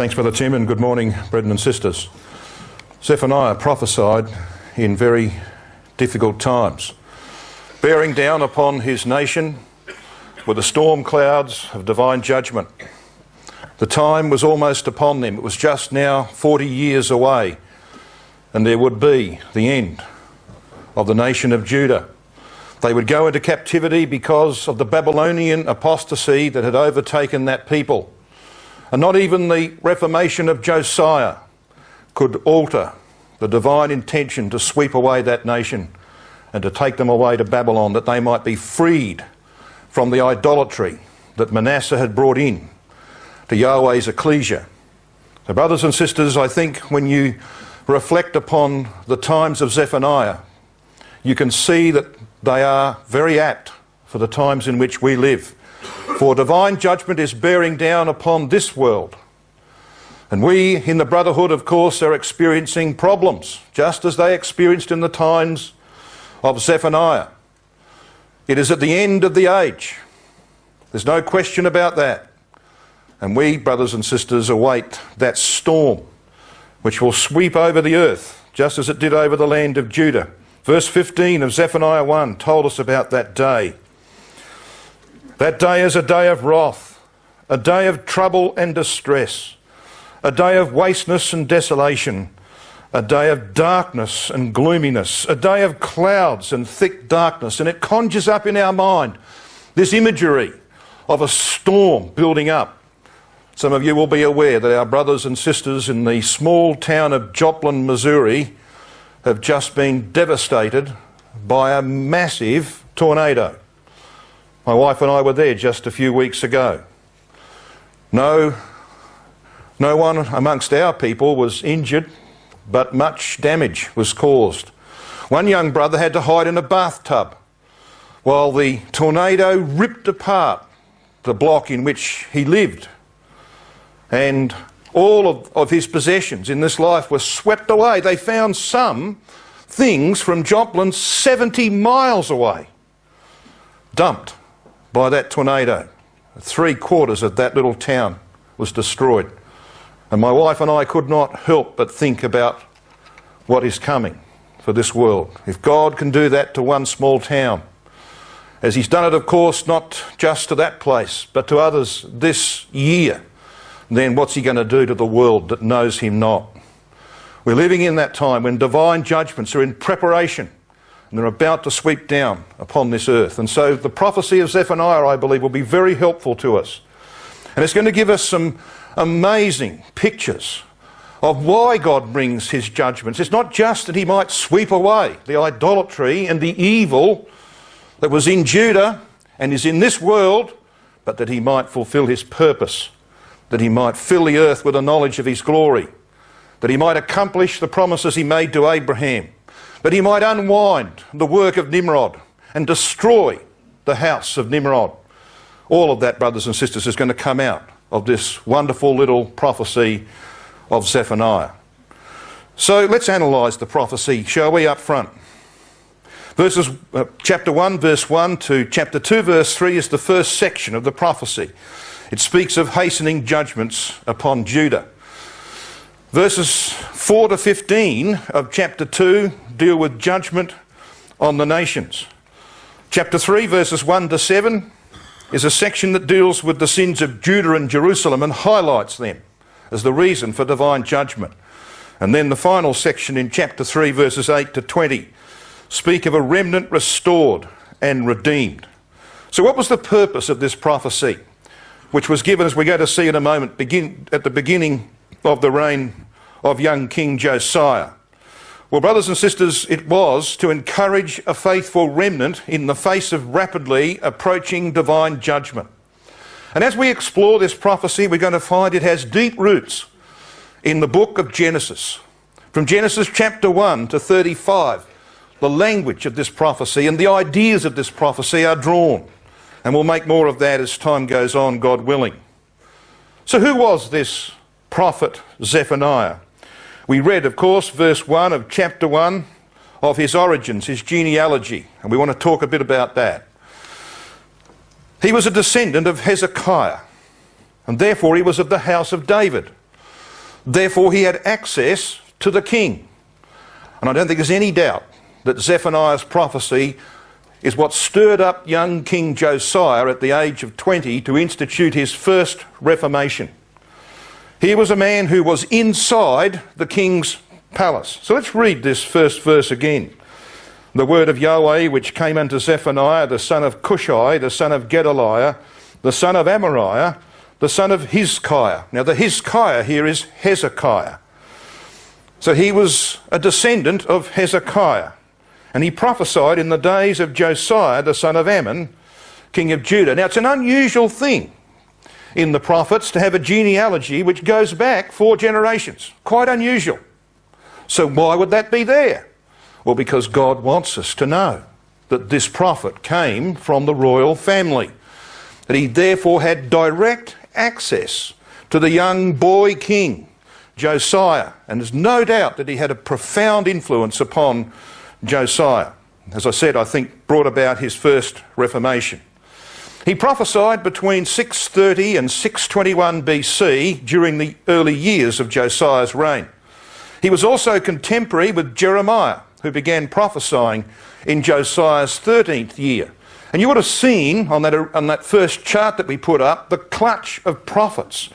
Thanks, Brother Tim, and good morning, brethren and sisters. Zephaniah prophesied in very difficult times, bearing down upon his nation with the storm clouds of divine judgment. The time was almost upon them. It was just now 40 years away, and there would be the end of the nation of Judah. They would go into captivity because of the Babylonian apostasy that had overtaken that people. And not even the reformation of Josiah could alter the divine intention to sweep away that nation and to take them away to Babylon, that they might be freed from the idolatry that Manasseh had brought in to Yahweh's ecclesia. So brothers and sisters, I think when you reflect upon the times of Zephaniah, you can see that they are very apt for the times in which we live. For divine judgment is bearing down upon this world. And we in the Brotherhood, of course, are experiencing problems, just as they experienced in the times of Zephaniah. It is at the end of the age. There's no question about that. And we, brothers and sisters, await that storm which will sweep over the earth, just as it did over the land of Judah. Verse 15 of Zephaniah 1 told us about that day. That day is a day of wrath, a day of trouble and distress, a day of wasteness and desolation, a day of darkness and gloominess, a day of clouds and thick darkness. And it conjures up in our mind this imagery of a storm building up. Some of you will be aware that our brothers and sisters in the small town of Joplin, Missouri, have just been devastated by a massive tornado. My wife and I were there just a few weeks ago. No one amongst our people was injured, but much damage was caused. One young brother had to hide in a bathtub while the tornado ripped apart the block in which he lived. And all of his possessions in this life were swept away. They found some things from Joplin 70 miles away, dumped by that tornado. 3/4 of that little town was destroyed. And my wife and I could not help but think about what is coming for this world. If God can do that to one small town, as he's done it, of course, not just to that place, but to others this year, then what's he going to do to the world that knows him not? We're living in that time when divine judgments are in preparation and they're about to sweep down upon this earth. And so the prophecy of Zephaniah, I believe, will be very helpful to us. And it's going to give us some amazing pictures of why God brings his judgments. It's not just that he might sweep away the idolatry and the evil that was in Judah and is in this world, but that he might fulfill his purpose, that he might fill the earth with a knowledge of his glory, that he might accomplish the promises he made to Abraham, that he might unwind the work of Nimrod and destroy the house of Nimrod. All of that, brothers and sisters, is going to come out of this wonderful little prophecy of Zephaniah. So let's analyse the prophecy, shall we, up front. Chapter 1, verse 1 to chapter 2, verse 3 is the first section of the prophecy. It speaks of hastening judgments upon Judah. Verses 4 to 15 of chapter 2 deal with judgment on the nations. Chapter 3, verses 1 to 7 is a section that deals with the sins of Judah and Jerusalem and highlights them as the reason for divine judgment. And then the final section in chapter 3, verses 8 to 20, speak of a remnant restored and redeemed. So what was the purpose of this prophecy, which was given, as we're going to see in a moment, at the beginning of the reign of young King Josiah? Well, brothers and sisters, it was to encourage a faithful remnant in the face of rapidly approaching divine judgment. And as we explore this prophecy, we're going to find it has deep roots in the book of Genesis. From Genesis chapter 1 to 35, the language of this prophecy and the ideas of this prophecy are drawn. And we'll make more of that as time goes on, God willing. So who was this prophet Zephaniah? We read, of course, verse 1 of chapter 1 of his origins, his genealogy, and we want to talk a bit about that. He was a descendant of Hezekiah, and therefore he was of the house of David. Therefore he had access to the king. And I don't think there's any doubt that Zephaniah's prophecy is what stirred up young King Josiah at the age of 20 to institute his first reformation. Here was a man who was inside the king's palace. So let's read this first verse again. The word of Yahweh which came unto Zephaniah, the son of Cushai, the son of Gedaliah, the son of Amariah, the son of Hizkiah. Now the Hizkiah here is Hezekiah. So he was a descendant of Hezekiah. And he prophesied in the days of Josiah, the son of Ammon, king of Judah. Now it's an unusual thing in the prophets to have a genealogy which goes back 4 generations. Quite unusual. So why would that be there? Well, because God wants us to know that this prophet came from the royal family, that he therefore had direct access to the young boy king, Josiah, and there's no doubt that he had a profound influence upon Josiah. As I said, I think brought about his first reformation. He prophesied between 630 and 621 BC during the early years of Josiah's reign. He was also contemporary with Jeremiah, who began prophesying in Josiah's 13th year. And you would have seen on that first chart that we put up the clutch of prophets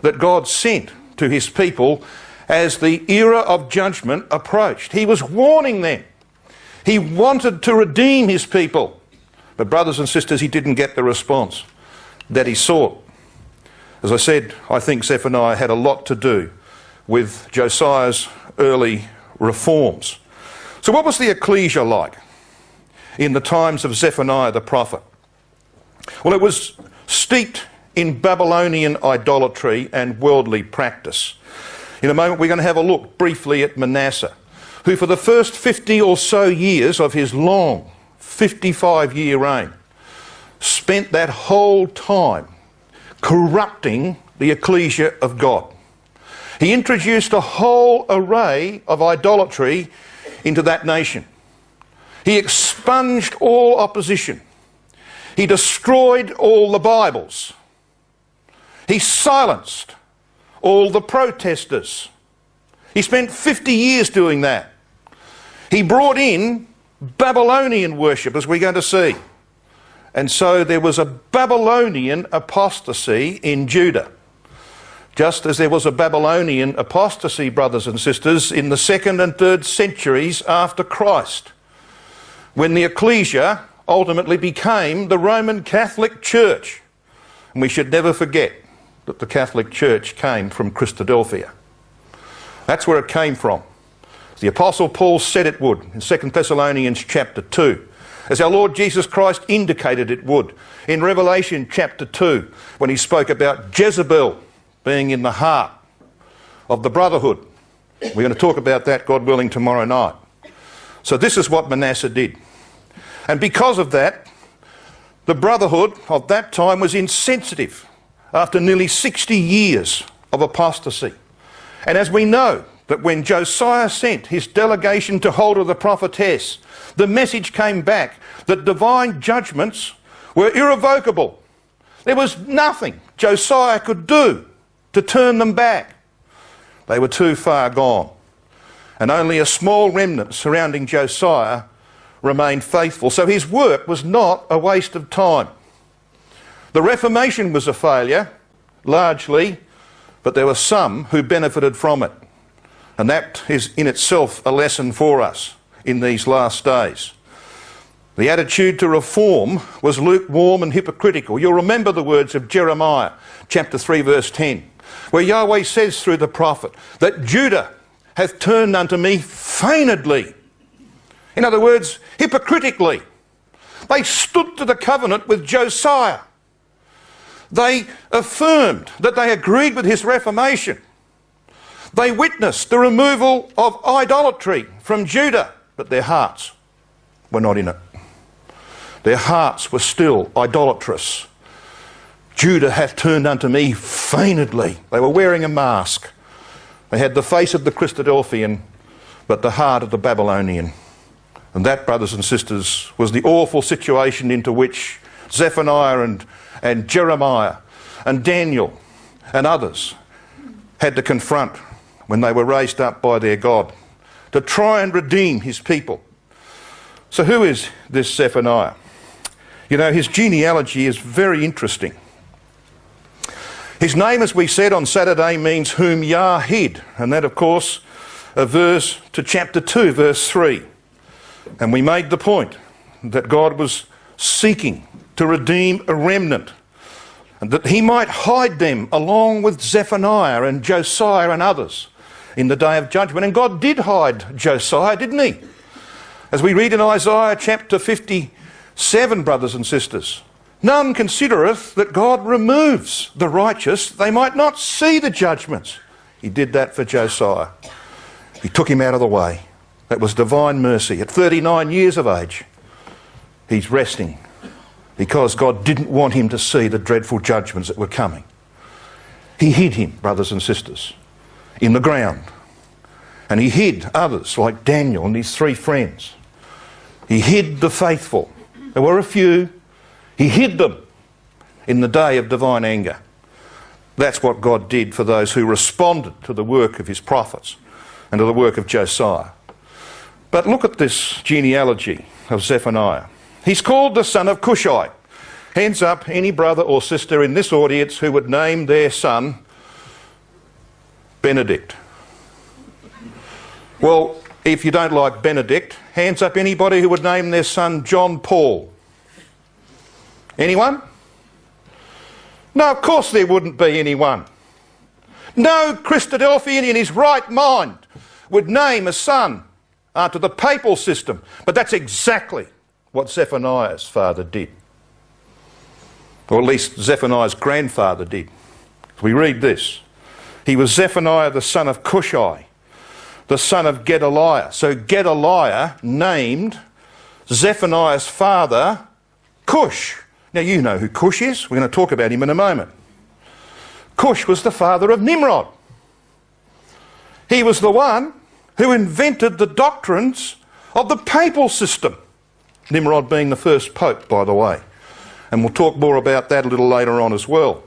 that God sent to his people as the era of judgment approached. He was warning them. He wanted to redeem his people. But brothers and sisters, he didn't get the response that he sought. As I said, I think Zephaniah had a lot to do with Josiah's early reforms. So what was the ecclesia like in the times of Zephaniah the prophet? Well, it was steeped in Babylonian idolatry and worldly practice. In a moment we're going to have a look briefly at Manasseh, who for the first 50 or so years of his long 55-year reign spent that whole time corrupting the ecclesia of God. He introduced a whole array of idolatry into that nation. He expunged all opposition. He destroyed all the Bibles. He silenced all the protesters. He spent 50 years doing that. He brought in Babylonian worship, as we're going to see. And so there was a Babylonian apostasy in Judah. Just as there was a Babylonian apostasy, brothers and sisters, in the 2nd and 3rd centuries after Christ, when the ecclesia ultimately became the Roman Catholic Church. And we should never forget that the Catholic Church came from Christadelphia. That's where it came from. The Apostle Paul said it would in 2 Thessalonians chapter 2, as our Lord Jesus Christ indicated it would in Revelation chapter 2, when he spoke about Jezebel being in the heart of the brotherhood. We're going to talk about that, God willing, tomorrow night. So this is what Manasseh did. And because of that, the brotherhood of that time was insensitive after nearly 60 years of apostasy. And as we know, that when Josiah sent his delegation to Huldah the prophetess, the message came back that divine judgments were irrevocable. There was nothing Josiah could do to turn them back. They were too far gone. And only a small remnant surrounding Josiah remained faithful. So his work was not a waste of time. The Reformation was a failure, largely, but there were some who benefited from it. And that is in itself a lesson for us in these last days. The attitude to reform was lukewarm and hypocritical. You'll remember the words of Jeremiah chapter 3 verse 10, where Yahweh says through the prophet that Judah hath turned unto me feignedly. In other words, hypocritically. They stood to the covenant with Josiah. They affirmed that they agreed with his reformation. They witnessed the removal of idolatry from Judah, but their hearts were not in it. Their hearts were still idolatrous. Judah hath turned unto me feignedly. They were wearing a mask. They had the face of the Christadelphian, but the heart of the Babylonian. And that, brothers and sisters, was the awful situation into which Zephaniah and Jeremiah and Daniel and others had to confront when they were raised up by their God to try and redeem his people. So who is this Zephaniah? You know, his genealogy is very interesting. His name, as we said on Saturday, means whom Yah hid. And that, of course, avers to chapter 2, verse 3. And we made the point that God was seeking to redeem a remnant, and that he might hide them along with Zephaniah and Josiah and others in the day of judgment. And God did hide Josiah, didn't he? As we read in Isaiah chapter 57, brothers and sisters, none considereth that God removes the righteous, they might not see the judgments. He did that for Josiah. He took him out of the way. That was divine mercy. At 39 years of age, he's resting because God didn't want him to see the dreadful judgments that were coming. He hid him, brothers and sisters, in the ground. And he hid others like Daniel and his 3 friends. He hid the faithful. There were a few. He hid them in the day of divine anger. That's what God did for those who responded to the work of his prophets and to the work of Josiah. But look at this genealogy of Zephaniah. He's called the son of Cushite. Hands up any brother or sister in this audience who would name their son Benedict. Well, if you don't like Benedict, hands up anybody who would name their son John Paul. Anyone? No, of course there wouldn't be anyone. No Christadelphian in his right mind would name a son after the papal system. But that's exactly what Zephaniah's father did. Or at least Zephaniah's grandfather did. We read this. He was Zephaniah the son of Cushai, the son of Gedaliah. So Gedaliah named Zephaniah's father Cush. Now you know who Cush is. We're going to talk about him in a moment. Cush was the father of Nimrod. He was the one who invented the doctrines of the papal system. Nimrod being the first pope, by the way. And we'll talk more about that a little later on as well.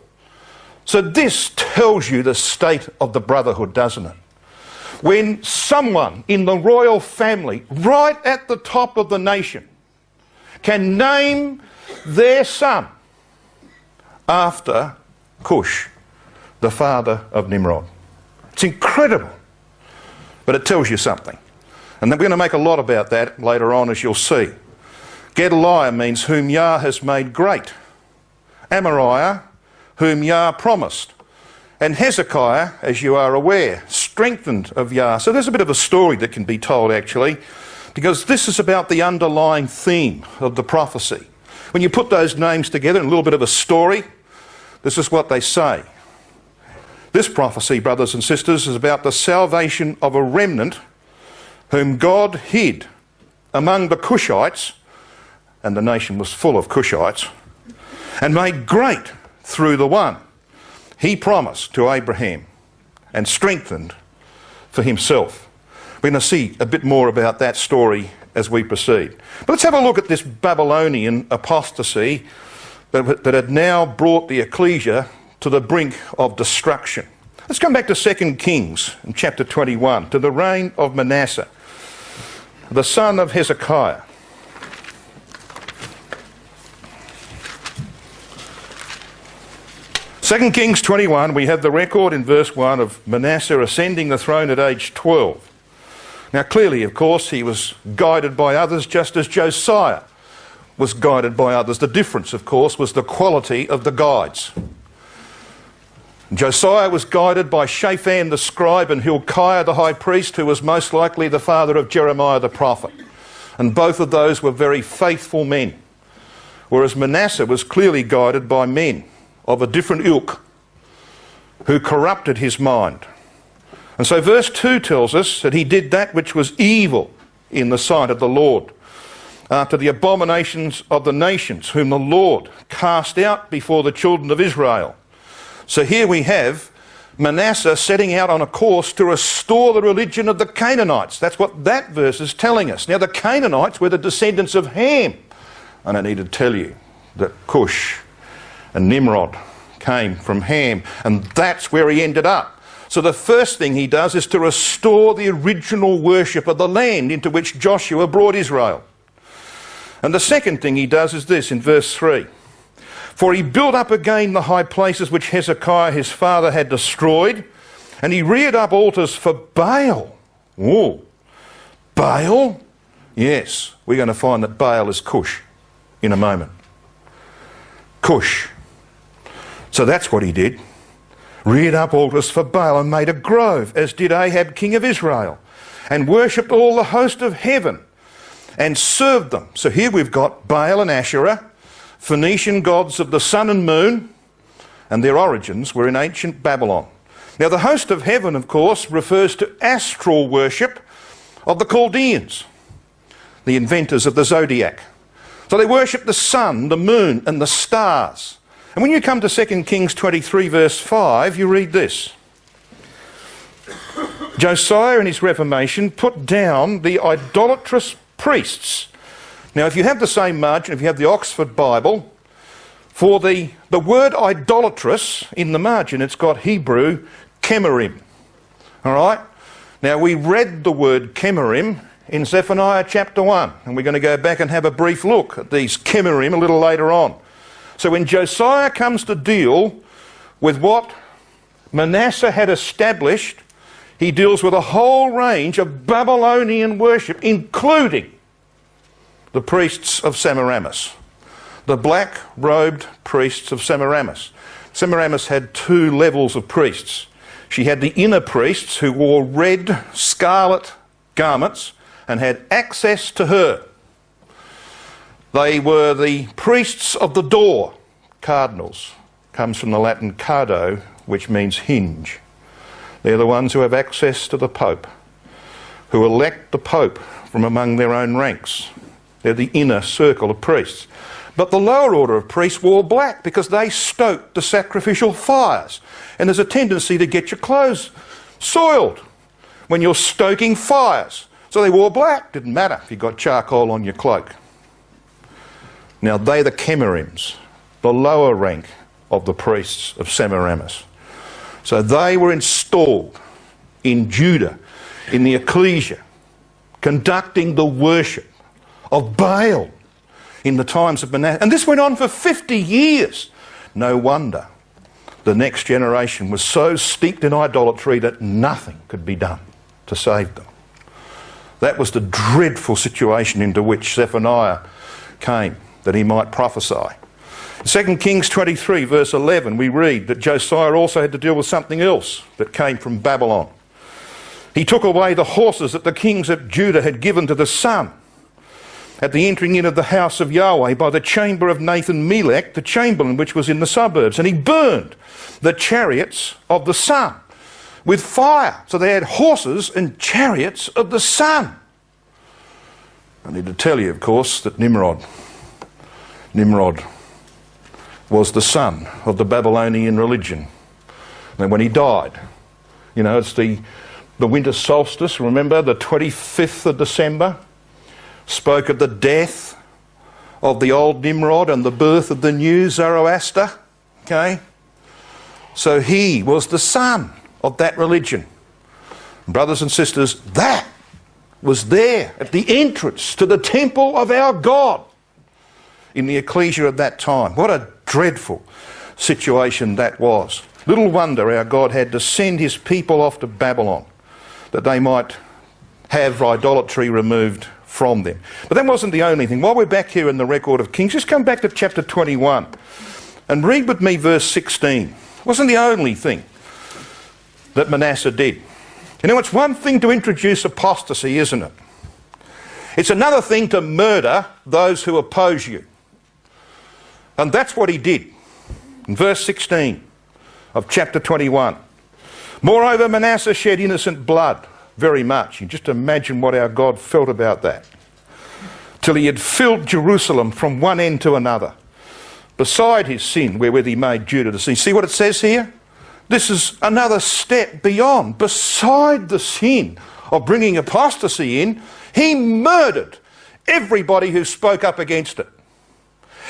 So this tells you the state of the brotherhood, doesn't it? When someone in the royal family, right at the top of the nation, can name their son after Cush, the father of Nimrod. It's incredible. But it tells you something. And we're going to make a lot about that later on, as you'll see. Gedaliah means whom Yah has made great. Amariah, whom Yah promised. And Hezekiah, as you are aware, strengthened of Yah. So there's a bit of a story that can be told, actually, because this is about the underlying theme of the prophecy. When you put those names together in a little bit of a story, this is what they say. This prophecy, brothers and sisters, is about the salvation of a remnant whom God hid among the Cushites, and the nation was full of Cushites, and made great through the one he promised to Abraham and strengthened for himself. We're going to see a bit more about that story as we proceed. But let's have a look at this Babylonian apostasy that had now brought the ecclesia to the brink of destruction. Let's come back to 2 Kings in chapter 21, to the reign of Manasseh, the son of Hezekiah. Second Kings 21, we have the record in verse 1 of Manasseh ascending the throne at age 12. Now clearly, of course, he was guided by others just as Josiah was guided by others. The difference, of course, was the quality of the guides. Josiah was guided by Shaphan the scribe and Hilkiah the high priest, who was most likely the father of Jeremiah the prophet. And both of those were very faithful men. Whereas Manasseh was clearly guided by men of a different ilk who corrupted his mind. And so verse 2 tells us that he did that which was evil in the sight of the Lord, after the abominations of the nations, whom the Lord cast out before the children of Israel. So here we have Manasseh setting out on a course to restore the religion of the Canaanites. That's what that verse is telling us. Now the Canaanites were the descendants of Ham. And I need to tell you that Cush and Nimrod came from Ham, and that's where he ended up. So the first thing he does is to restore the original worship of the land into which Joshua brought Israel. And the second thing he does is this, in verse 3. For he built up again the high places which Hezekiah his father had destroyed, and he reared up altars for Baal. Oh, Baal? Yes, we're going to find that Baal is Cush in a moment. Cush. So that's what he did. Reared up altars for Baal and made a grove, as did Ahab king of Israel, and worshipped all the host of heaven and served them. So here we've got Baal and Asherah, Phoenician gods of the sun and moon, and their origins were in ancient Babylon. Now the host of heaven, of course, refers to astral worship of the Chaldeans, the inventors of the zodiac. So they worship the sun, the moon and the stars. And when you come to 2 Kings 23 verse 5, you read this. Josiah in his reformation put down the idolatrous priests. Now if you have the same margin, if you have the Oxford Bible, for the word idolatrous in the margin, it's got Hebrew Chemerim. All right? Now we read the word Chemerim in Zephaniah chapter 1, and we're going to go back and have a brief look at these Chemerim a little later on. So when Josiah comes to deal with what Manasseh had established, he deals with a whole range of Babylonian worship, including the priests of Semiramis, the black-robed priests of Semiramis. Semiramis had two levels of priests. She had the inner priests who wore red scarlet garments and had access to her. They were the priests of the door. Cardinals comes from the Latin cardo, which means hinge. They're the ones who have access to the Pope, who elect the Pope from among their own ranks. They're the inner circle of priests. But the lower order of priests wore black because they stoked the sacrificial fires. And there's a tendency to get your clothes soiled when you're stoking fires. So they wore black. Didn't matter if you got charcoal on your cloak. Now they're the Chemerims, the lower rank of the priests of Semiramis. So they were installed in Judah, in the ecclesia, conducting the worship of Baal in the times of Manasseh. And this went on for 50 years. No wonder the next generation was so steeped in idolatry that nothing could be done to save them. That was the dreadful situation into which Zephaniah came, that he might prophesy. In 2 Kings 23 verse 11 we read that Josiah also had to deal with something else that came from Babylon. He took away the horses that the kings of Judah had given to the sun at the entering in of the house of Yahweh by the chamber of Nathan-Melech, the chamberlain which was in the suburbs. And he burned the chariots of the sun with fire. So they had horses and chariots of the sun. I need to tell you, of course, that Nimrod was the son of the Babylonian religion. And when he died, you know, it's the winter solstice, remember, the 25th of December, spoke of the death of the old Nimrod and the birth of the new Zoroaster. Okay? So he was the son of that religion. Brothers and sisters, that was there at the entrance to the temple of our God in the ecclesia of that time. What a dreadful situation that was. Little wonder our God had to send his people off to Babylon that they might have idolatry removed from them. But that wasn't the only thing. While we're back here in the record of Kings, just come back to chapter 21 and read with me verse 16. It wasn't the only thing that Manasseh did. You know, it's one thing to introduce apostasy, isn't it? It's another thing to murder those who oppose you. And that's what he did. In verse 16 of chapter 21. Moreover, Manasseh shed innocent blood very much. You just imagine what our God felt about that. Till he had filled Jerusalem from one end to another, beside his sin wherewith he made Judah to sin. See what it says here? This is another step beyond. Beside the sin of bringing apostasy in, he murdered everybody who spoke up against it.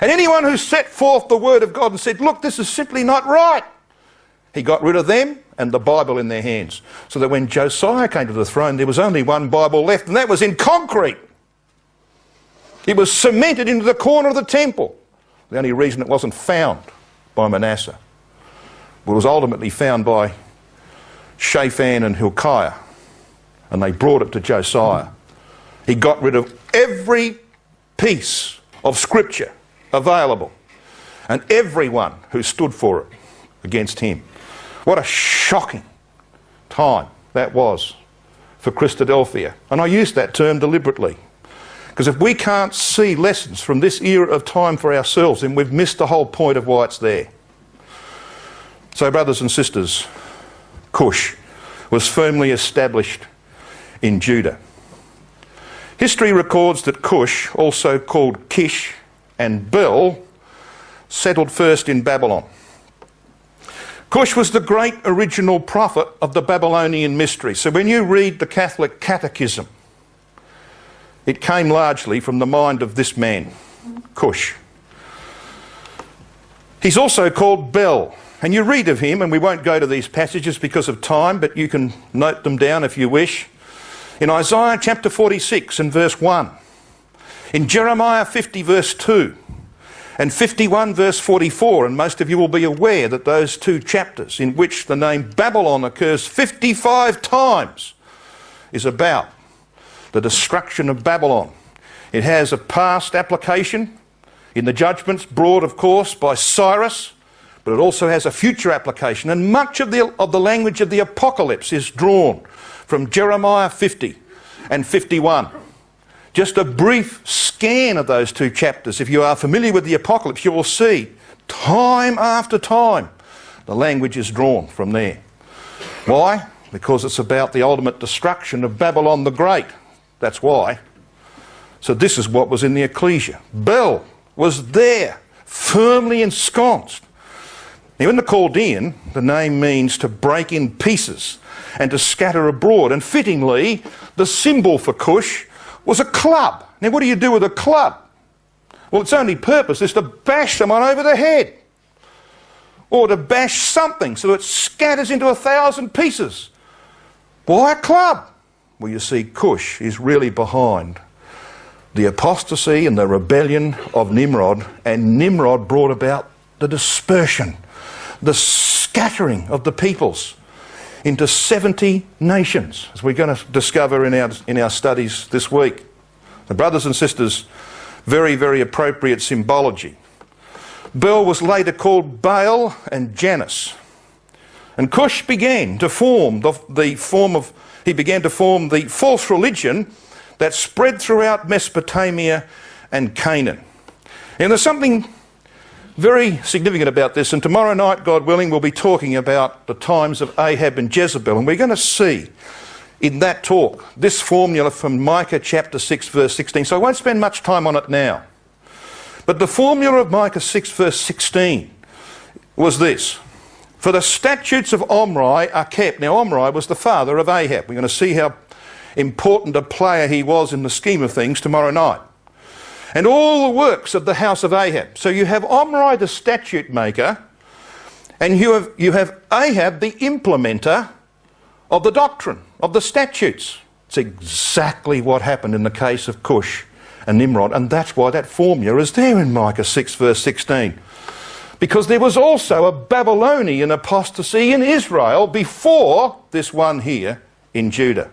And anyone who set forth the word of God and said, look, this is simply not right. He got rid of them and the Bible in their hands. So that when Josiah came to the throne, there was only one Bible left, and that was in concrete. It was cemented into the corner of the temple. The only reason it wasn't found by Manasseh, but it was ultimately found by Shaphan and Hilkiah, and they brought it to Josiah. He got rid of every piece of scripture available and everyone who stood for it against him. What a shocking time that was for Christadelphia. And I use that term deliberately, because if we can't see lessons from this era of time for ourselves, then we've missed the whole point of why it's there. So, brothers and sisters, Cush was firmly established in Judah. History records that Cush, also called Kish and Bel, settled first in Babylon. Cush was the great original prophet of the Babylonian mystery. So when you read the Catholic Catechism, it came largely from the mind of this man, Cush. He's also called Bel. And you read of him, and we won't go to these passages because of time, but you can note them down if you wish. In Isaiah chapter 46 and verse 1, in Jeremiah 50 verse 2, and 51 verse 44, and most of you will be aware that those two chapters in which the name Babylon occurs 55 times is about the destruction of Babylon. It has a past application in the judgments brought, of course, by Cyrus, but it also has a future application, and much of the language of the apocalypse is drawn from Jeremiah 50 and 51. Just a brief scan of those two chapters. If you are familiar with the apocalypse, you will see time after time the language is drawn from there. Why? Because it's about the ultimate destruction of Babylon the Great. That's why. So this is what was in the ecclesia. Bel was there, firmly ensconced. Now in the Chaldean, the name means to break in pieces and to scatter abroad. And fittingly, the symbol for Cush was a club. Now what do you do with a club? Well, its only purpose is to bash someone over the head, or to bash something so it scatters into 1,000 pieces. Why a club? Well, you see, Cush is really behind the apostasy and the rebellion of Nimrod, and Nimrod brought about the dispersion, the scattering of the peoples into 70 nations, as we're going to discover in our studies this week. So brothers and sisters, very, very appropriate symbology. Bel was later called Baal and Janus. And Cush began to form the false religion that spread throughout Mesopotamia and Canaan. And there's something very significant about this, and tomorrow night, God willing, we'll be talking about the times of Ahab and Jezebel, and we're going to see in that talk this formula from Micah chapter 6 verse 16. So I won't spend much time on it now. But the formula of Micah 6 verse 16 was this: for the statutes of Omri are kept. Now Omri was the father of Ahab. We're going to see how important a player he was in the scheme of things tomorrow night. And all the works of the house of Ahab. So you have Omri the statute maker, and you have Ahab the implementer of the doctrine, of the statutes. It's exactly what happened in the case of Cush and Nimrod, and that's why that formula is there in Micah 6 verse 16. Because there was also a Babylonian apostasy in Israel before this one here in Judah.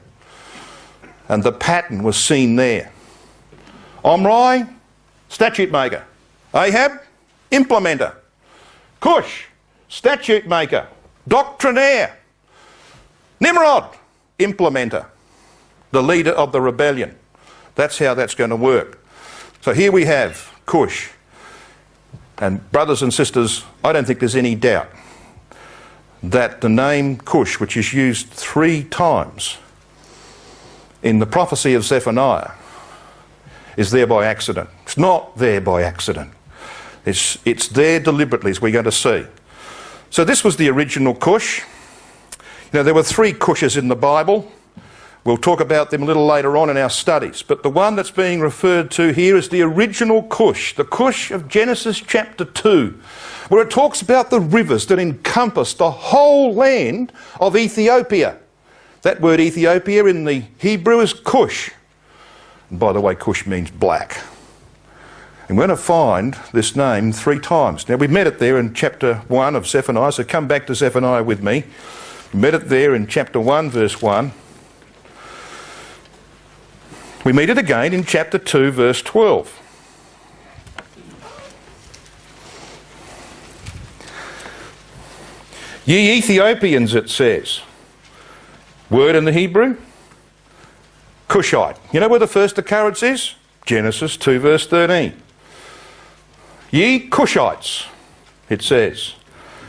And the pattern was seen there. Omri, statute maker. Ahab, implementer. Cush, statute maker, doctrinaire. Nimrod, implementer, the leader of the rebellion. That's how that's going to work. So here we have Cush. And brothers and sisters, I don't think there's any doubt that the name Cush, which is used 3 times in the prophecy of Zephaniah, is there by accident. It's not there by accident. It's there deliberately, as we're going to see. So this was the original Cush. You know, there were 3 Cushes in the Bible. We'll talk about them a little later on in our studies. But the one that's being referred to here is the original Cush, the Cush of Genesis chapter 2, where it talks about the rivers that encompass the whole land of Ethiopia. That word Ethiopia in the Hebrew is Cush. And by the way, Cush means black. And we're going to find this name 3 times. Now, we met it there in chapter 1 of Zephaniah, so come back to Zephaniah with me. We met it there in chapter 1, verse 1. We meet it again in chapter 2, verse 12. Ye Ethiopians, it says. Word in the Hebrew? Cushite. You know where the first occurrence is? Genesis 2, verse 13. Ye Cushites, it says,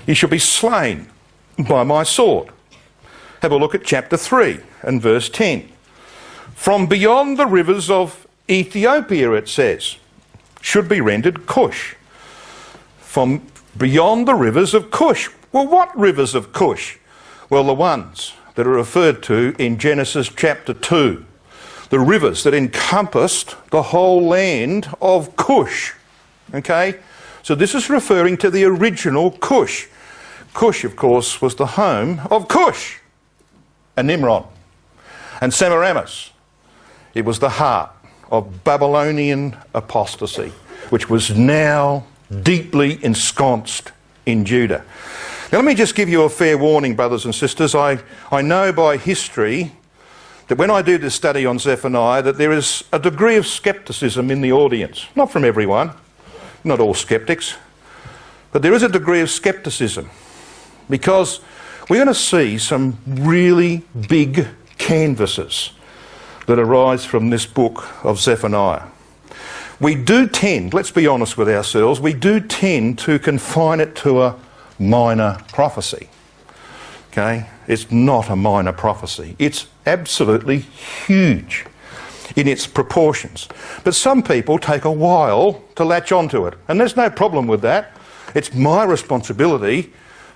ye shall be slain by my sword. Have a look at chapter 3 and verse 10. From beyond the rivers of Ethiopia, it says, should be rendered Cush. From beyond the rivers of Cush. Well, what rivers of Cush? Well, the ones that are referred to in Genesis chapter 2. The rivers that encompassed the whole land of Cush. Okay? So this is referring to the original Cush. Cush, of course, was the home of Cush and Nimrod and Semiramis. It was the heart of Babylonian apostasy, which was now deeply ensconced in Judah. Now let me just give you a fair warning, brothers and sisters. I know by history that when I do this study on Zephaniah that there is a degree of scepticism in the audience. Not from everyone, not all skeptics, but there is a degree of scepticism because we're going to see some really big canvases that arise from this book of Zephaniah. We do tend, let's be honest with ourselves, we do tend to confine it to a minor prophecy. Okay? It's not a minor prophecy. It's absolutely huge in its proportions. But some people take a while to latch onto it. And there's no problem with that. It's my responsibility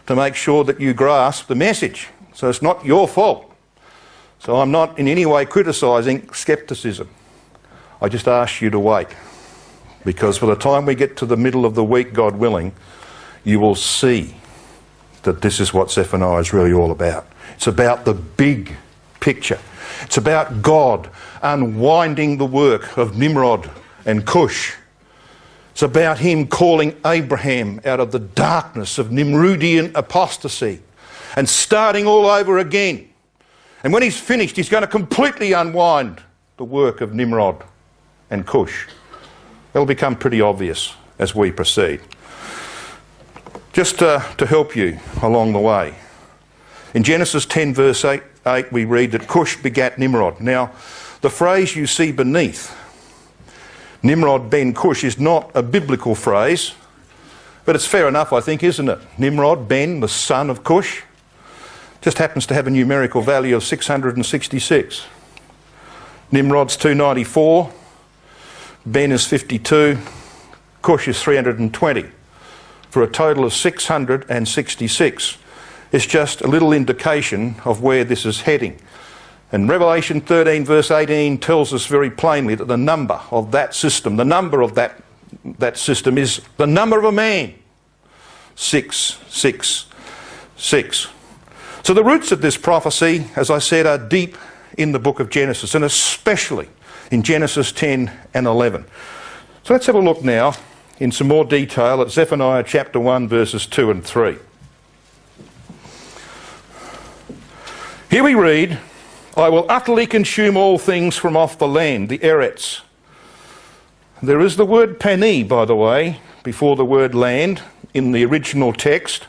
to make sure that you grasp the message. So it's not your fault. So I'm not in any way criticising scepticism. I just ask you to wait. Because by the time we get to the middle of the week, God willing, you will see that this is what Zephaniah is really all about. It's about the big picture. It's about God unwinding the work of Nimrod and Cush. It's about him calling Abraham out of the darkness of Nimrodian apostasy and starting all over again. And when he's finished, he's going to completely unwind the work of Nimrod and Cush. It'll become pretty obvious as we proceed. Just to help you along the way. In Genesis 10 verse 8 we read that Cush begat Nimrod. Now, the phrase you see beneath, Nimrod ben Cush, is not a biblical phrase, but it's fair enough, I think, isn't it? Nimrod ben, the son of Cush, just happens to have a numerical value of 666. Nimrod's 294, Ben is 52, Cush is 320, for a total of 666. It's just a little indication of where this is heading. And Revelation 13 verse 18 tells us very plainly that the number of that system, the number of that system is the number of a man. 666. So the roots of this prophecy, as I said, are deep in the book of Genesis, and especially in Genesis 10 and 11. So let's have a look now in some more detail at Zephaniah chapter 1 verses 2 and 3. Here we read, I will utterly consume all things from off the land, the Eretz. There is the word pani, by the way, before the word land in the original text.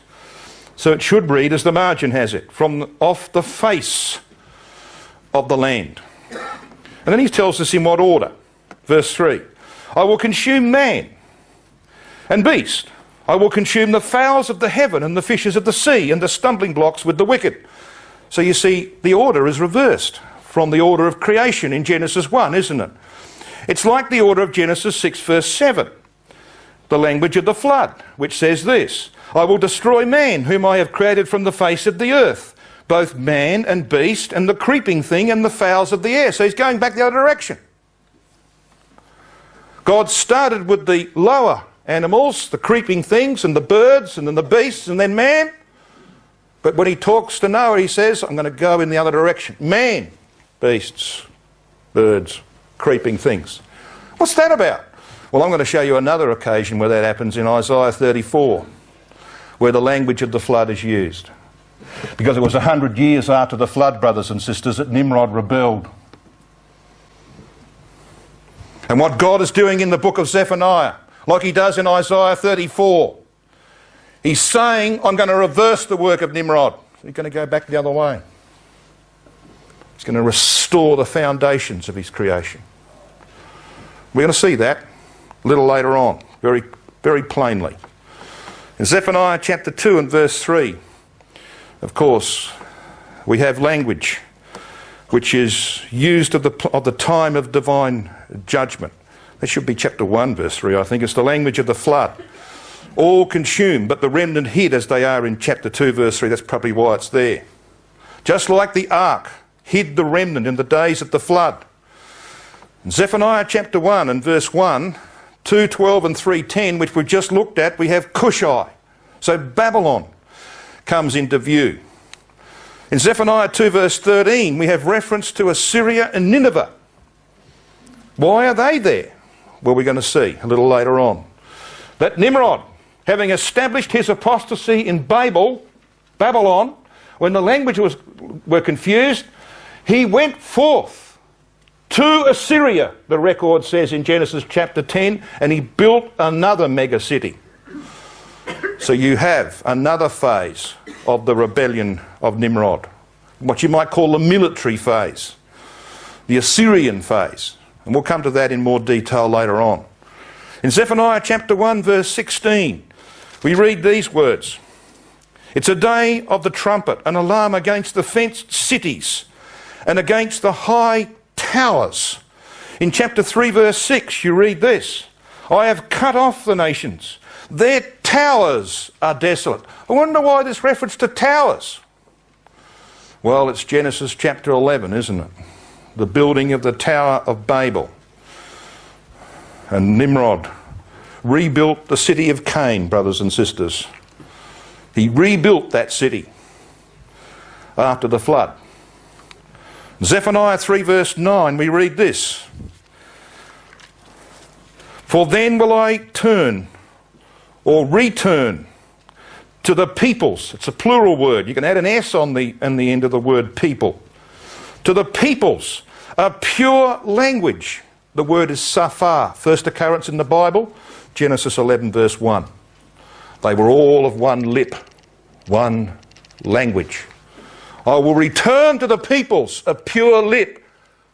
So it should read as the margin has it, from off the face of the land. And then he tells us in what order. Verse 3, I will consume man and beast. I will consume the fowls of the heaven and the fishes of the sea and the stumbling blocks with the wicked. So you see, the order is reversed from the order of creation in Genesis 1, isn't it? It's like the order of Genesis 6 verse 7, the language of the flood, which says this, I will destroy man whom I have created from the face of the earth, both man and beast and the creeping thing and the fowls of the air. So he's going back the other direction. God started with the lower animals, the creeping things and the birds and then the beasts and then man. But when he talks to Noah, he says, I'm going to go in the other direction. Man, beasts, birds, creeping things. What's that about? Well, I'm going to show you another occasion where that happens in Isaiah 34, where the language of the flood is used. Because it was 100 years after the flood, brothers and sisters, that Nimrod rebelled. And what God is doing in the book of Zephaniah, like he does in Isaiah 34, he's saying, I'm going to reverse the work of Nimrod. He's going to go back the other way. He's going to restore the foundations of his creation. We're going to see that a little later on, very, very plainly. In Zephaniah chapter 2 and verse 3, of course, we have language which is used of the time of divine judgment. That should be chapter 1 verse 3, I think. It's the language of the flood. All consumed, but the remnant hid, as they are in chapter 2 verse 3. That's probably why it's there. Just like the ark hid the remnant in the days of the flood. In Zephaniah chapter 1 and verse 1, 2:12 and 3:10, which we've just looked at, we have Cushai. So Babylon comes into view. In Zephaniah 2 verse 13, we have reference to Assyria and Nineveh. Why are they there? Well, we're going to see a little later on. That Nimrod, having established his apostasy in Babylon, when the languages were confused, he went forth to Assyria, the record says in Genesis chapter 10, and he built another mega city. So you have another phase of the rebellion of Nimrod, what you might call the military phase, the Assyrian phase. And we'll come to that in more detail later on. In Zephaniah chapter 1 verse 16, we read these words. It's a day of the trumpet, an alarm against the fenced cities and against the high towers. In chapter 3 verse 6 you read this. I have cut off the nations. Their towers are desolate. I wonder why this reference to towers. Well, it's Genesis chapter 11, isn't it? The building of the Tower of Babel. And Nimrod rebuilt the city of Cain, brothers and sisters. He rebuilt that city after the flood. Zephaniah 3 verse 9, we read this. For then will I turn or return to the peoples. It's a plural word. You can add an S on the end of the word people. To the peoples, a pure language. The word is safar. First occurrence in the Bible, Genesis 11 verse 1. They were all of one lip, one language. I will return to the peoples, a pure lip.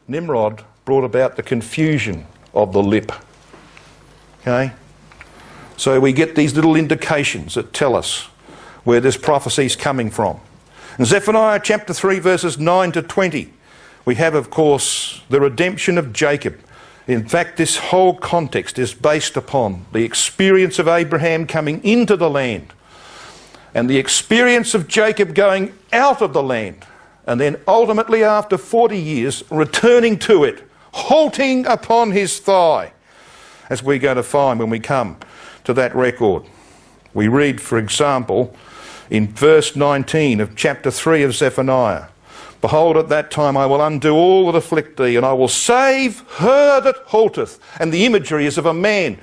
Nimrod brought about the confusion of the lip. Okay? So we get these little indications that tell us where this prophecy is coming from. In Zephaniah chapter 3 verses 9 to 20, we have, of course, the redemption of Jacob. In fact, this whole context is based upon the experience of Abraham coming into the land and the experience of Jacob going out of the land and then ultimately after 40 years returning to it, halting upon his thigh, as we're going to find when we come to that record. We read, for example, in verse 19 of chapter 3 of Zephaniah, Behold, at that time I will undo all that afflict thee, and I will save her that halteth. And the imagery is of a man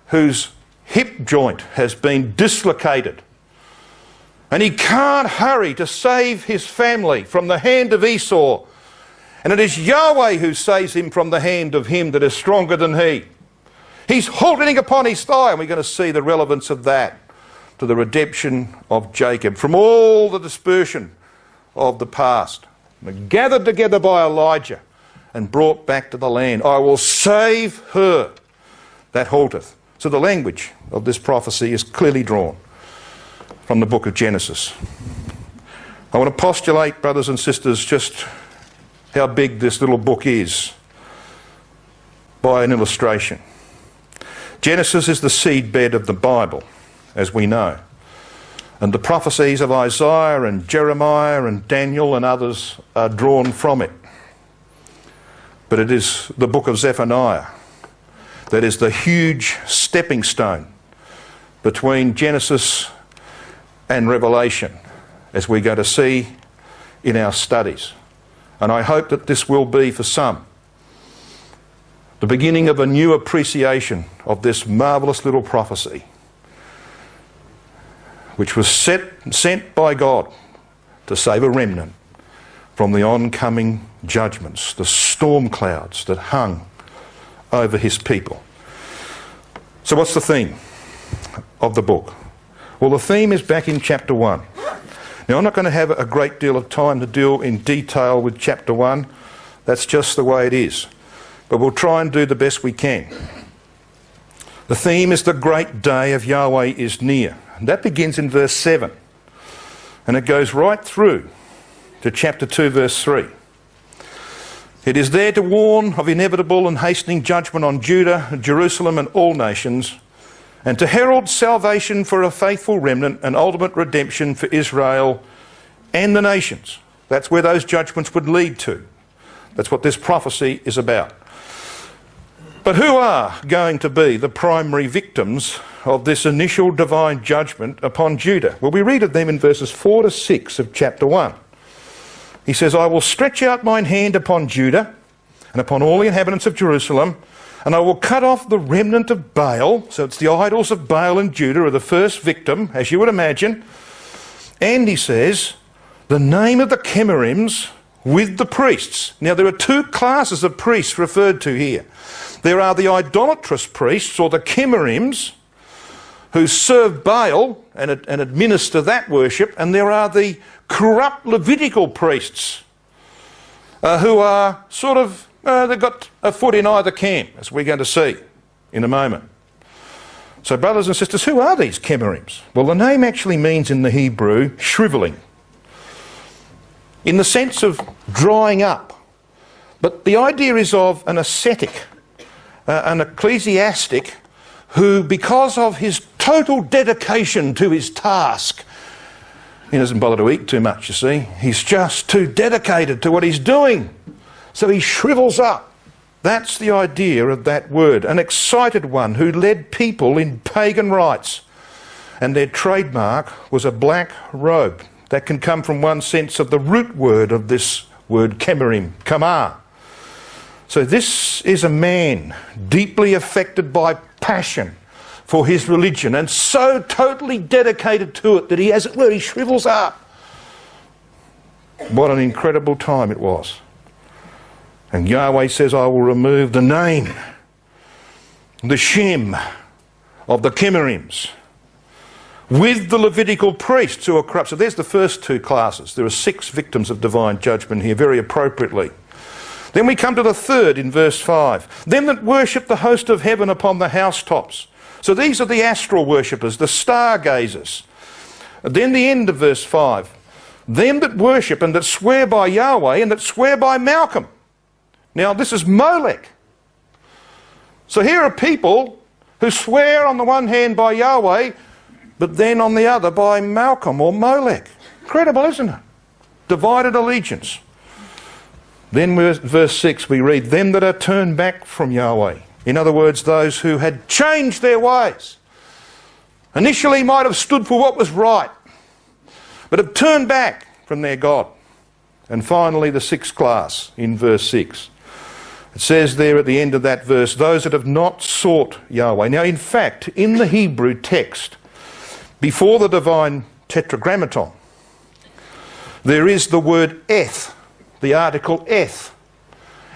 whose hip joint has been dislocated. And he can't hurry to save his family from the hand of Esau. And it is Yahweh who saves him from the hand of him that is stronger than he. He's halting upon his thigh, and we're going to see the relevance of that to the redemption of Jacob from all the dispersion of the past. Gathered together by Elijah and brought back to the land. I will save her that halteth. So the language of this prophecy is clearly drawn from the book of Genesis. I want to postulate, brothers and sisters, just how big this little book is by an illustration. Genesis is the seedbed of the Bible, as we know. And the prophecies of Isaiah and Jeremiah and Daniel and others are drawn from it. But it is the book of Zephaniah that is the huge stepping stone between Genesis and Revelation, as we're going to see in our studies. And I hope that this will be, for some, the beginning of a new appreciation of this marvellous little prophecy, which was sent by God to save a remnant from the oncoming judgments, the storm clouds that hung over his people. So what's the theme of the book? Well, the theme is back in chapter 1. Now, I'm not going to have a great deal of time to deal in detail with chapter 1. That's just the way it is. But we'll try and do the best we can. The theme is the great day of Yahweh is near. And that begins in verse 7. And it goes right through to chapter 2, verse 3. It is there to warn of inevitable and hastening judgment on Judah, Jerusalem and all nations, and to herald salvation for a faithful remnant and ultimate redemption for Israel and the nations. That's where those judgments would lead to. That's what this prophecy is about. But who are going to be the primary victims of this initial divine judgment upon Judah? Well, we read of them in verses 4 to 6 of chapter 1. He says, I will stretch out mine hand upon Judah and upon all the inhabitants of Jerusalem, and I will cut off the remnant of Baal. So it's the idols of Baal and Judah are the first victim, as you would imagine. And he says, the name of the Chemarims with the priests. Now there are two classes of priests referred to here. There are the idolatrous priests, or the Chemarims, who serve Baal and administer that worship, and there are the corrupt Levitical priests who are sort of, they've got a foot in either camp, as we're going to see in a moment. So brothers and sisters, who are these Chemarims? Well, the name actually means in the Hebrew, shrivelling, in the sense of drying up. But the idea is of an ascetic, an ecclesiastic, who, because of his total dedication to his task, he doesn't bother to eat too much, you see. He's just too dedicated to what he's doing. So he shrivels up. That's the idea of that word. An excited one who led people in pagan rites. And their trademark was a black robe. That can come from one sense of the root word of this word, Chemarim, kamar. So this is a man deeply affected by passion for his religion and so totally dedicated to it that he, as it were, he shrivels up. What an incredible time it was. And Yahweh says, I will remove the name, the Shem of the Chemarims with the Levitical priests who are corrupt. So there's the first two classes. There are 6 victims of divine judgment here, very appropriately. Then we come to the third in verse 5. Them that worship the host of heaven upon the housetops. So these are the astral worshippers, the stargazers. Then the end of verse 5. Them that worship and that swear by Yahweh and that swear by Malcolm. Now this is Molech. So here are people who swear on the one hand by Yahweh, but then on the other by Malcolm or Molech. Incredible, isn't it? Divided allegiance. Then verse 6 we read, them that are turned back from Yahweh. In other words, those who had changed their ways. Initially might have stood for what was right, but have turned back from their God. And finally the 6th class in verse 6. It says there at the end of that verse, those that have not sought Yahweh. Now in fact, in the Hebrew text, before the divine tetragrammaton, there is the word eth, the article eth.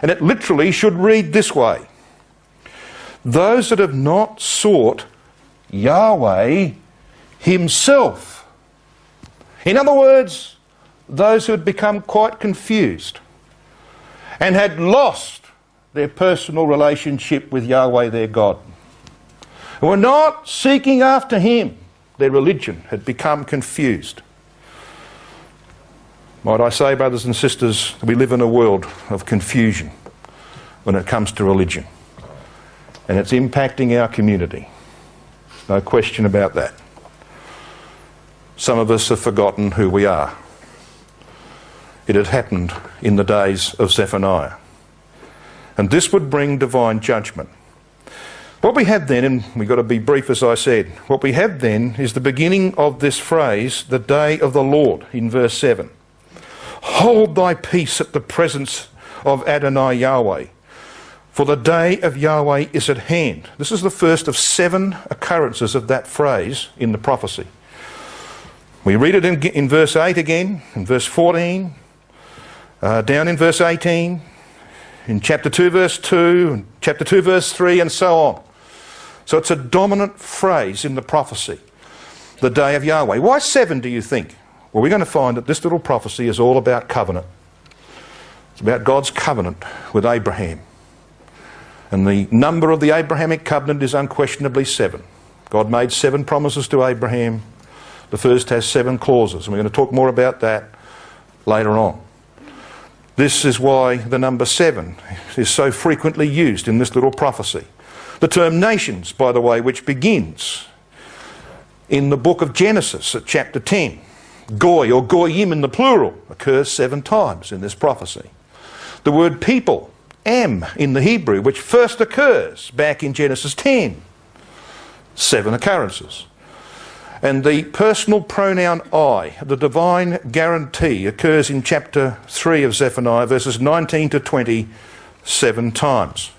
And it literally should read this way. Those that have not sought Yahweh himself. In other words, those who had become quite confused and had lost their personal relationship with Yahweh their God. Who were not seeking after him. Their religion had become confused. Might I say, brothers and sisters, we live in a world of confusion when it comes to religion. And it's impacting our community. No question about that. Some of us have forgotten who we are. It had happened in the days of Zephaniah. And this would bring divine judgment. What we have then, and we've got to be brief as I said, what we have then is the beginning of this phrase, the day of the Lord, in verse 7. Hold thy peace at the presence of Adonai Yahweh, for the day of Yahweh is at hand. This is the first of 7 occurrences of that phrase in the prophecy. We read it in verse 8 again, in verse 14, down in verse 18, in chapter 2 verse 2, and chapter 2 verse 3, and so on. So it's a dominant phrase in the prophecy, the day of Yahweh. Why 7, do you think? Well, we're going to find that this little prophecy is all about covenant. It's about God's covenant with Abraham. And the number of the Abrahamic covenant is unquestionably 7. God made 7 promises to Abraham. The first has 7 clauses, and we're going to talk more about that later on. This is why the number 7 is so frequently used in this little prophecy. The term nations, by the way, which begins in the book of Genesis at chapter 10, Goy or Goyim in the plural, occurs 7 times in this prophecy. The word people, am, in the Hebrew, which first occurs back in Genesis 10, 7 occurrences. And the personal pronoun I, the divine guarantee, occurs in chapter 3 of Zephaniah, verses 19 to 20, 7 times.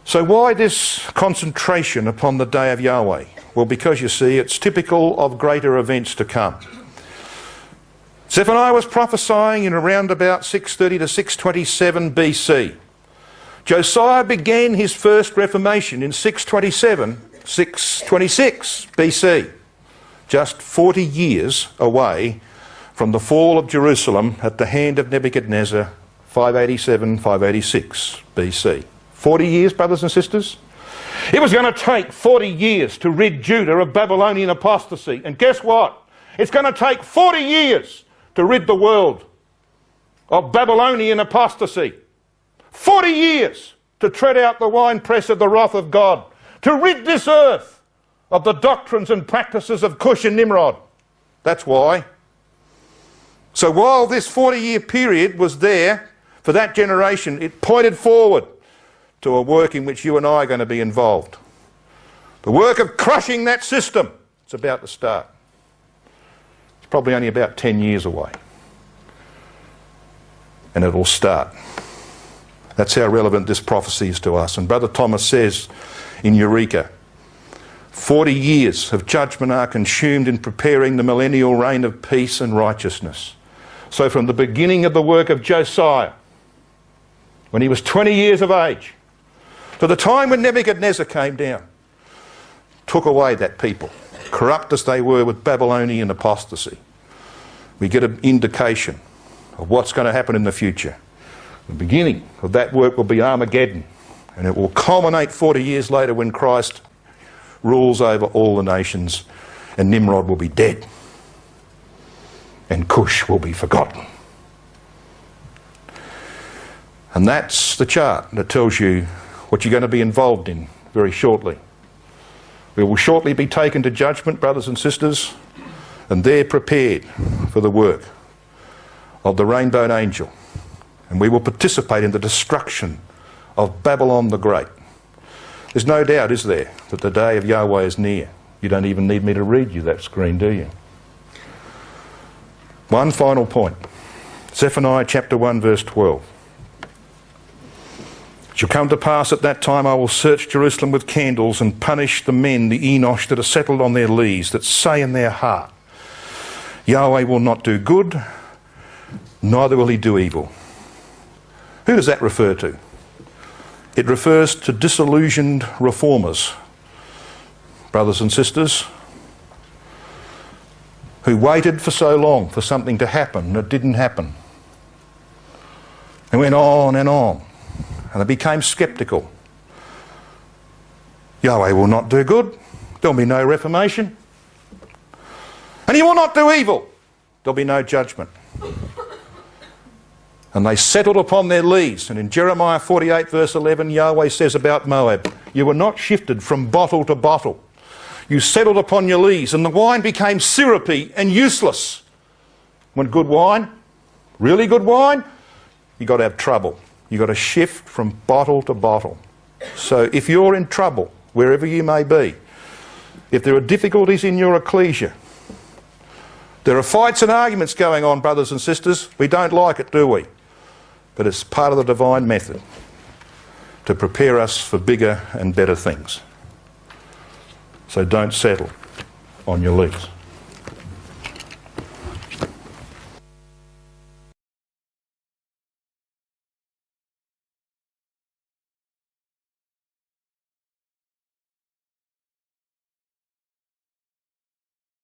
So why this concentration upon the day of Yahweh? Well, because you see, it's typical of greater events to come. Zephaniah was prophesying in around about 630 to 627 BC. Josiah began his first reformation in 626 BC, just 40 years away from the fall of Jerusalem at the hand of Nebuchadnezzar, 587, 586 BC. 40 years, brothers and sisters. It was going to take 40 years to rid Judah of Babylonian apostasy. And guess what? It's going to take 40 years to rid the world of Babylonian apostasy. 40 years to tread out the winepress of the wrath of God, to rid this earth of the doctrines and practices of Cush and Nimrod. That's why. So while this 40-year period was there for that generation, it pointed forward to a work in which you and I are going to be involved. The work of crushing that system. It's about to start. It's probably only about 10 years away. And it'll start. That's how relevant this prophecy is to us. And Brother Thomas says in Eureka, 40 years of judgment are consumed in preparing the millennial reign of peace and righteousness. So from the beginning of the work of Josiah, when he was 20 years of age, to the time when Nebuchadnezzar came down, took away that people, corrupt as they were with Babylonian apostasy, we get an indication of what's going to happen in the future. The beginning of that work will be Armageddon, and it will culminate 40 years later when Christ rules over all the nations, and Nimrod will be dead, and Cush will be forgotten. And that's the chart that tells you what you're going to be involved in very shortly. We will shortly be taken to judgment, brothers and sisters, and they're prepared for the work of the rainbowed angel. And we will participate in the destruction of Babylon the Great. There's no doubt, is there, that the day of Yahweh is near. You don't even need me to read you that screen, do you? One final point. Zephaniah chapter 1 verse 12. It shall come to pass at that time I will search Jerusalem with candles and punish the men, the Enosh, that are settled on their lees, that say in their heart, Yahweh will not do good, neither will he do evil. Who does that refer to? It refers to disillusioned reformers, brothers and sisters, who waited for so long for something to happen and it didn't happen. They went on, and they became sceptical. Yahweh will not do good, there'll be no reformation. And he will not do evil, there'll be no judgment. And they settled upon their lees. And in Jeremiah 48 verse 11, Yahweh says about Moab, you were not shifted from bottle to bottle. You settled upon your lees, and the wine became syrupy and useless. When good wine, really good wine, you've got to have trouble. You've got to shift from bottle to bottle, So if you're in trouble, wherever you may be, if there are difficulties in your ecclesia, there are fights and arguments going on, brothers and sisters. We don't like it, do we? But it's part of the divine method to prepare us for bigger and better things. So don't settle on your legs.